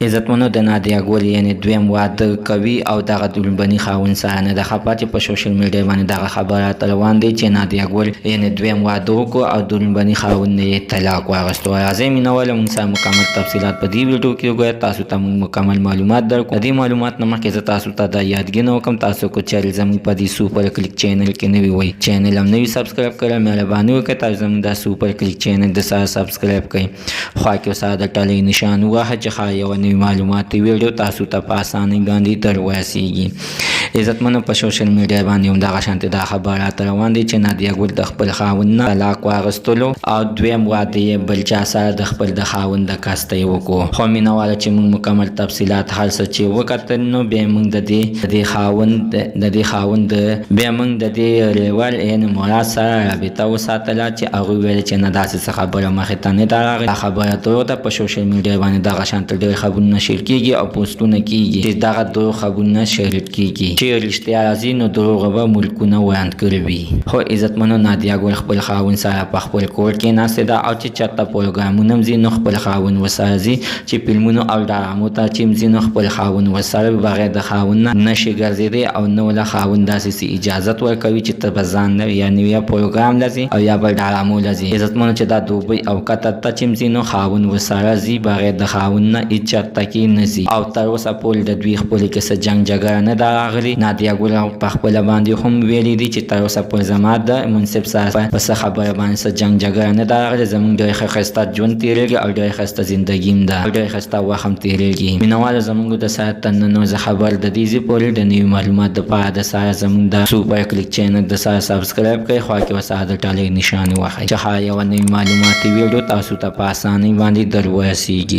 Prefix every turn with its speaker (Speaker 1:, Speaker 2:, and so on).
Speaker 1: عزتمنو د نادیه ګل یعنی دویم واده کوي او دغه د لومبني خاوند سره نه د خبرې په سوشل میډیا باندې دغه خبرات روان دي چې نادیه ګل یعنی دویم واده وکړو او د لومبني خاوند نه طلاق واغستو. راځئ مینهواله موږ سره مکمل تفصیلات په دې ویډیو کې وګورئ. تاسو ته موږ مکمل معلومات درکړو. د دې معلومات نه مخکې زه تاسو ته دا یادګینه وکړم تاسو کو چینل زموږ په دې سوپر کلیک چینل کې نوی وئ چینل هم نوی سبسکرایب کړئ مهرباني وکړئ تاسو زموږ دا سوپر کلیک چینل د سره سبسکرایب کړئ. خوا کې سره د ټلۍ نشان ووهه چې ښایي یوه نوې معلوماتي ویډیو تاسو ته په اسانۍ باندې در ورسیږي. عزتمنو په سوشل میډیا باندې هم دغه شانتې دا خبرات روان دي چې نادیه ګل د خپل خاوند نه طلاق واغستلو او دویم واده یې بل چا سره د خپل د خاوند د کاستی وکړو. خو مینهواله چې موږ مکمل تفصیلات هر څه چې وکتل نو بیا موږ د دې خاوند بیا موږ د دې ریوال یعنې مراد سره رابطه وساتله چې هغوی ویل چې نه داسې څه خبره مخې ته نه ده راغلې. دا خبره دروغ ده. په سوشل میډیا باندې دغه شانته ډېر خبرونه شیر کېږي او پوسټونه کېږي چې دغه دروغ خبرونه شیر کېږي چې رښتیا راځي نو دروغ به ملکونه وړاند کړي وي. خو عزتمنو نادیه ګل خپل خاوند سره په خپل کور کې ناستې ده او چې چېرته پروګرامونه هم ځي نو خپل خاوند ورسره ځي چې فلمونو او ډرامو ته چې هم ځي نو خپل خاوند ورسره بغیر د خاوند نه نشي ګرځېدی او نه له خاوند داسې اجازت ورکوي چې ته به ځان یا نوی پروګرام له ځي او یا به ډرامو له ځي. عزتمنو چې دا دوبۍ او قطر ته چې هم ځي نو خاوند ورسره ځي بغیر د خاوند نه هېڅ چېرته کې نه ځي او تر اوسه پورې د دوی خپلې کې څه جنګ جګړه نه ده راغلې. نادیه ګل په خپله باندې هم ویلي دي چې تر اوسه پورې زما د منصف سره په څه خبره باندې څه جنګ جګړه نه ده راغلې. زموږ ډېر ښه ښایسته ژوند تېرېږي او ډېر ښایسته زندګي هم ده او ډېر ښایسته وخت هم تېرېږي. مینهواله زموږ د سره تر نن زه خبر د دې ځای پورې د نوي معلومات دپاره د سره زموږ د سوپر کلیک چینل د سره سبسکرایب کړئ. خوا کې ورسره د ټلۍ نښانې ووهئ چې ښایي یوه نوې معلوماتي ویډیو تاسو ته په اسانۍ باندې در ورسیږي.